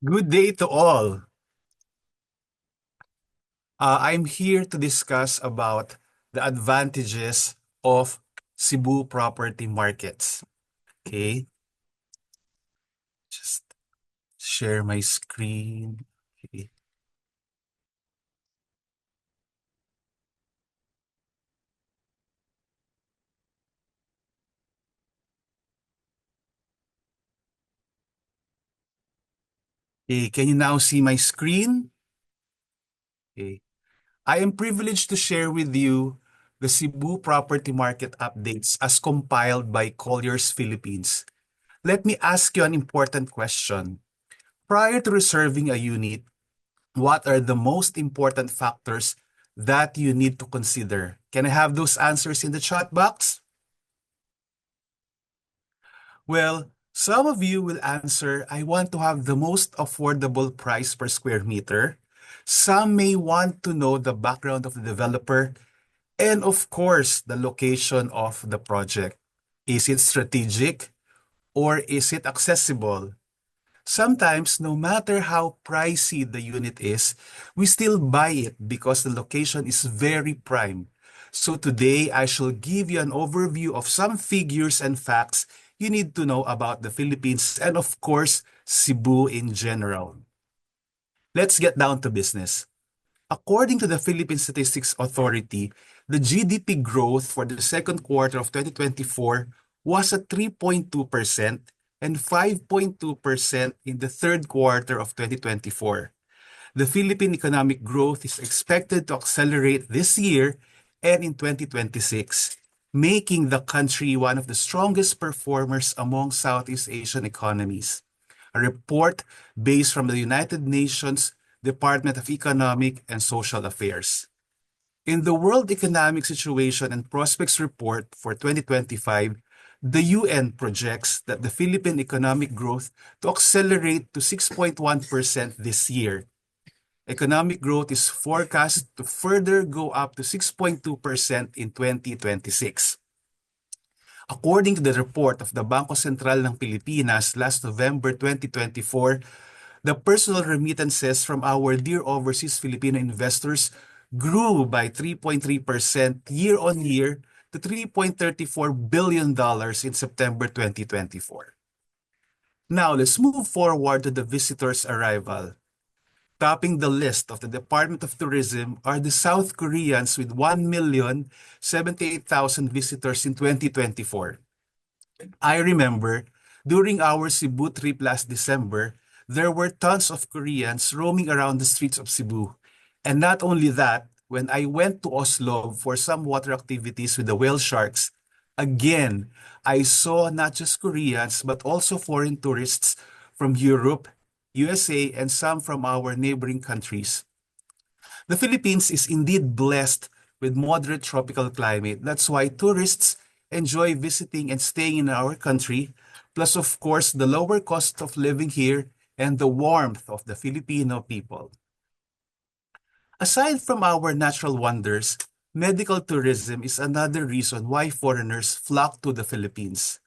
Good day to all. I'm here to discuss about the advantages of Cebu property markets. Okay, just share my screen. Okay. Okay, can you now see my screen? Okay. I am privileged to share with you the Cebu property market updates as compiled by Colliers Philippines. Let me ask you an important question. Prior to reserving a unit, what are the most important factors that you need to consider? Can I have those answers in the chat box? Well, some of you will answer, I want to have the most affordable price per square meter. Some may want to know the background of the developer and, of course, the location of the project. Is it strategic or is it accessible? Sometimes, no matter how pricey the unit is, we still buy it because the location is very prime. So today, I shall give you an overview of some figures and facts you need to know about the Philippines and, of course, Cebu in general. Let's get down to business. According to the Philippine Statistics Authority, the GDP growth for the second quarter of 2024 was at 3.2% and 5.2% in the third quarter of 2024. The Philippine economic growth is expected to accelerate this year and in 2026, making the country one of the strongest performers among Southeast Asian economies. A report based from the United Nations Department of Economic and Social Affairs. In the World Economic Situation and Prospects Report for 2025, the UN projects that the Philippine economic growth to accelerate to 6.1% this year. Economic growth is forecast to further go up to 6.2% in 2026. According to the report of the Bangko Sentral ng Pilipinas last November 2024, the personal remittances from our dear overseas Filipino investors grew by 3.3% year-on-year to $3.34 billion in September 2024. Now, let's move forward to the visitors' arrival. Topping the list of the Department of Tourism are the South Koreans with 1,078,000 visitors in 2024. I remember during our Cebu trip last December, there were tons of Koreans roaming around the streets of Cebu. And not only that, when I went to Oslo for some water activities with the whale sharks, again, I saw not just Koreans but also foreign tourists from Europe, USA, and some from our neighboring countries. The Philippines is indeed blessed with moderate tropical climate. That's why tourists enjoy visiting and staying in our country, plus of course the lower cost of living here and the warmth of the Filipino people. Aside from our natural wonders, medical tourism is another reason why foreigners flock to the Philippines.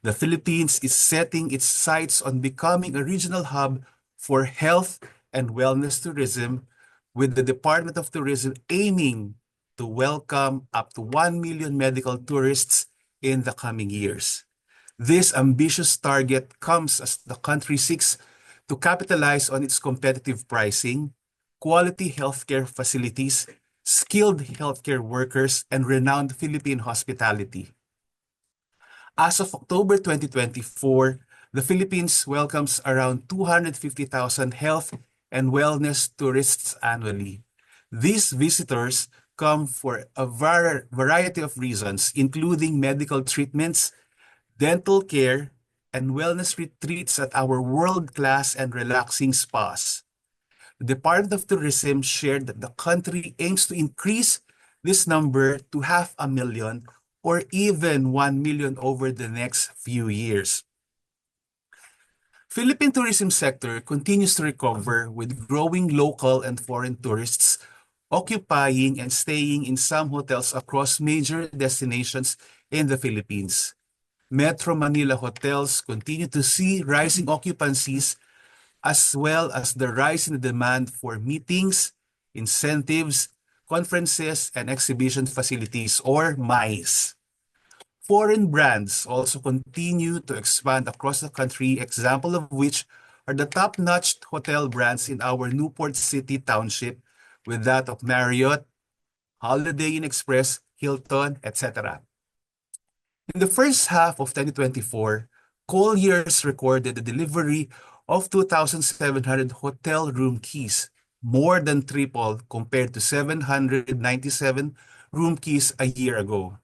The Philippines is setting its sights on becoming a regional hub for health and wellness tourism, with the Department of Tourism aiming to welcome up to 1 million medical tourists in the coming years. This ambitious target comes as the country seeks to capitalize on its competitive pricing, quality healthcare facilities, skilled healthcare workers, and renowned Philippine hospitality. As of October 2024, the Philippines welcomes around 250,000 health and wellness tourists annually. These visitors come for a variety of reasons, including medical treatments, dental care, and wellness retreats at our world-class and relaxing spas. The Department of Tourism shared that the country aims to increase this number to 500,000 or even 1 million over the next few years. Philippine tourism sector continues to recover with growing local and foreign tourists occupying and staying in some hotels across major destinations in the Philippines. Metro Manila hotels continue to see rising occupancies as well as the rise in the demand for meetings, incentives, conferences, and exhibition facilities, or MICE. Foreign brands also continue to expand across the country, example of which are the top-notch hotel brands in our Newport City Township, with that of Marriott, Holiday Inn Express, Hilton, etc. In the first half of 2024, Colliers recorded the delivery of 2,700 hotel room keys, more than triple compared to 797 room keys a year ago.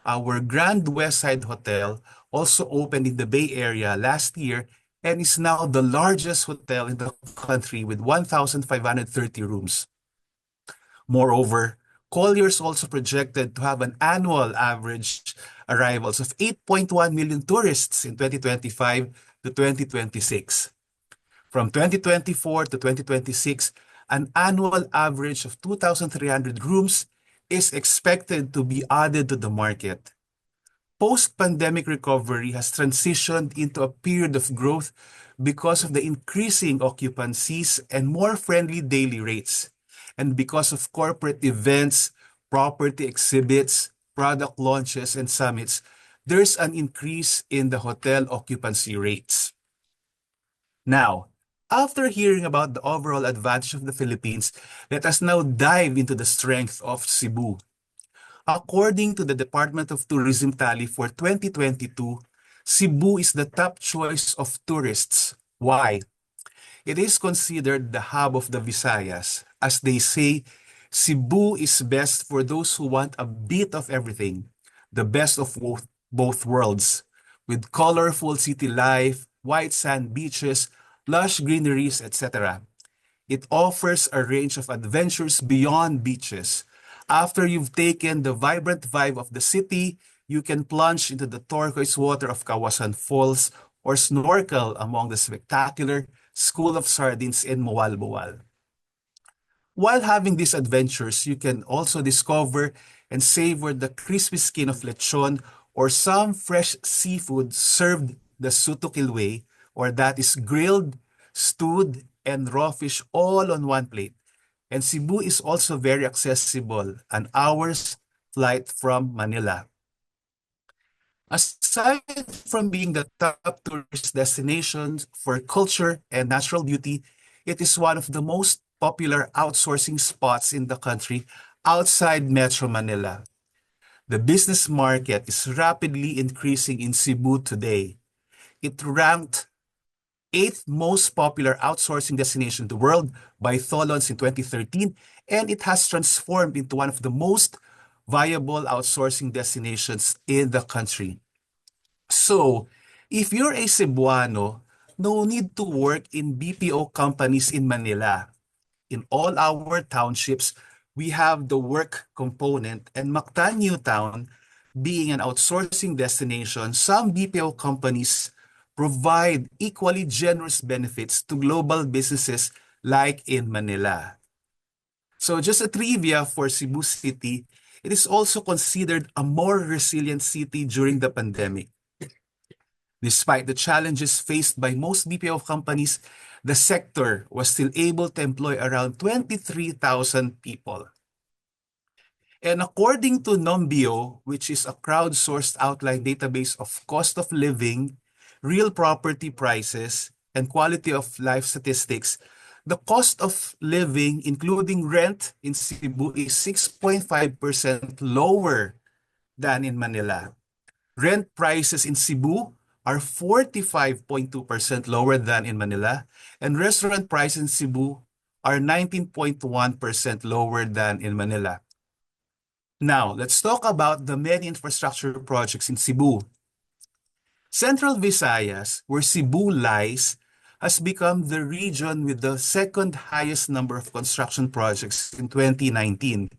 Our Grand Westside Hotel also opened in the Bay Area last year and is now the largest hotel in the country with 1,530 rooms. Moreover, Colliers also projected to have an annual average arrivals of 8.1 million tourists in 2025 to 2026. From 2024 to 2026, an annual average of 2,300 rooms is expected to be added to the market. Post-pandemic recovery has transitioned into a period of growth because of the increasing occupancies and more friendly daily rates, and because of corporate events, property exhibits, product launches, and summits. There's an increase in the hotel occupancy rates. Now, after hearing about the overall advantage of the Philippines, let us now dive into the strength of Cebu. According to the Department of Tourism tally for 2022, Cebu is the top choice of tourists. Why? It is considered the hub of the Visayas. As they say, Cebu is best for those who want a bit of everything, the best of both worlds, with colorful city life, white sand beaches, lush greeneries, etc. It offers a range of adventures beyond beaches. After you've taken the vibrant vibe of the city, you can plunge into the turquoise water of Kawasan Falls or snorkel among the spectacular School of Sardines in Moalboal. While having these adventures, you can also discover and savor the crispy skin of lechon or some fresh seafood served the sutukil way, or that is grilled, stewed, and raw fish all on one plate. And Cebu is also very accessible, an hour's flight from Manila. Aside from being the top tourist destination for culture and natural beauty, it is one of the most popular outsourcing spots in the country outside Metro Manila. The business market is rapidly increasing in Cebu today. It ranked eighth most popular outsourcing destination in the world by Tholons in 2013, and it has transformed into one of the most viable outsourcing destinations in the country. So, if you're a Cebuano, no need to work in BPO companies in Manila. In all our townships, we have the work component, and Mactan Newtown, being an outsourcing destination, some BPO companies provide equally generous benefits to global businesses like in Manila. So just a trivia for Cebu City, it is also considered a more resilient city during the pandemic. Despite the challenges faced by most BPO companies, the sector was still able to employ around 23,000 people. And according to Numbeo, which is a crowdsourced outline database of cost of living, real property prices, and quality of life statistics, the cost of living, including rent in Cebu, is 6.5% lower than in Manila. Rent prices in Cebu are 45.2% lower than in Manila, and restaurant prices in Cebu are 19.1% lower than in Manila. Now, let's talk about the many infrastructure projects in Cebu. Central Visayas, where Cebu lies, has become the region with the second highest number of construction projects in 2019.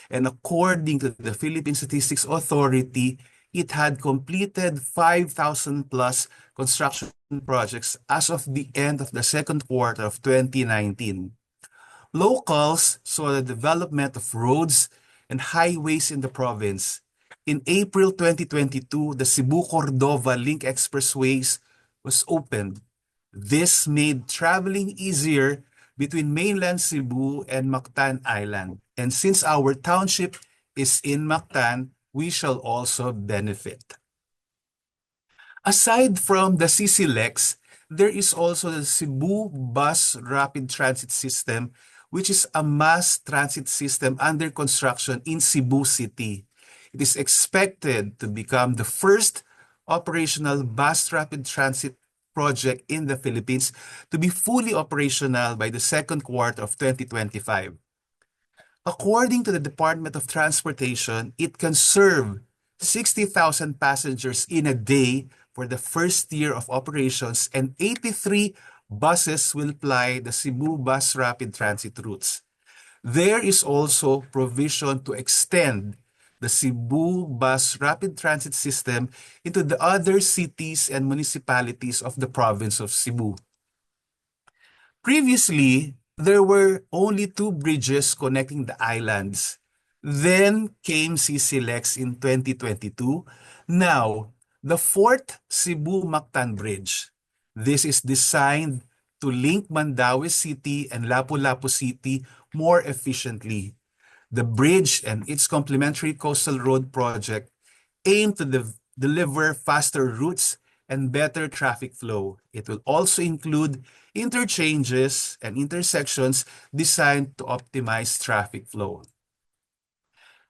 And according to the Philippine Statistics Authority, it had completed 5,000 plus construction projects as of the end of the second quarter of 2019. Locals saw the development of roads and highways in the province. In April 2022, the Cebu-Cordova Link Expressways was opened. This made traveling easier between mainland Cebu and Mactan Island. And since our township is in Mactan, we shall also benefit. Aside from the CCLEX, there is also the Cebu Bus Rapid Transit System, which is a mass transit system under construction in Cebu City. It is expected to become the first operational bus rapid transit project in the Philippines to be fully operational by the second quarter of 2025. According to the Department of Transportation, it can serve 60,000 passengers in a day for the first year of operations, and 83 buses will ply the Cebu Bus Rapid Transit routes. There is also provision to extend the Cebu Bus Rapid Transit system into the other cities and municipalities of the province of Cebu. Previously, there were only two bridges connecting the islands. Then came CCLEX in 2022. Now, the fourth Cebu Mactan Bridge. This is designed to link Mandaue City and Lapu-Lapu City more efficiently. The bridge and its complementary coastal road project aim to deliver faster routes and better traffic flow. It will also include interchanges and intersections designed to optimize traffic flow.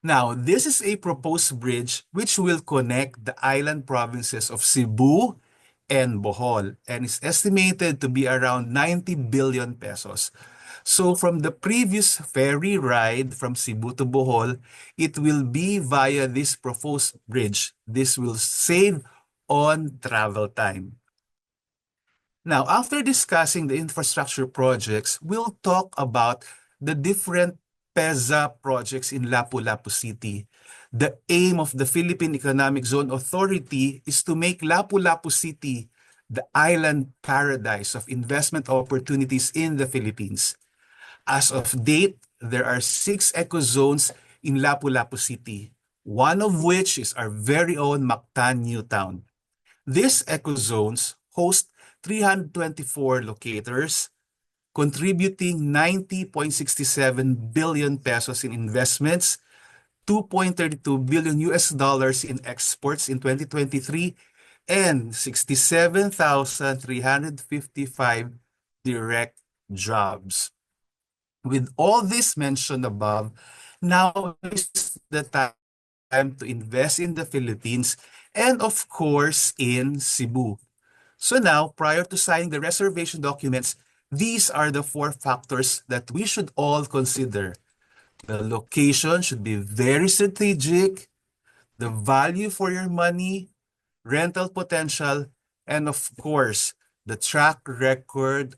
Now, this is a proposed bridge which will connect the island provinces of Cebu and Bohol and is estimated to be around 90 billion pesos. So from the previous ferry ride from Cebu to Bohol, it will be via this proposed bridge. This will save on travel time. Now, after discussing the infrastructure projects, we'll talk about the different PEZA projects in Lapu-Lapu City. The aim of the Philippine Economic Zone Authority is to make Lapu-Lapu City the island paradise of investment opportunities in the Philippines. As of date, there are 6 eco-zones in Lapu-Lapu City, one of which is our very own Mactan Newtown. These eco-zones host 324 locators, contributing 90.67 billion pesos in investments, 2.32 billion US dollars in exports in 2023, and 67,355 direct jobs. With all this mentioned above, now is the time to invest in the Philippines and of course in Cebu. So now, prior to signing the reservation documents, these are the 4 factors that we should all consider. The location should be very strategic, the value for your money, rental potential, and of course, the track record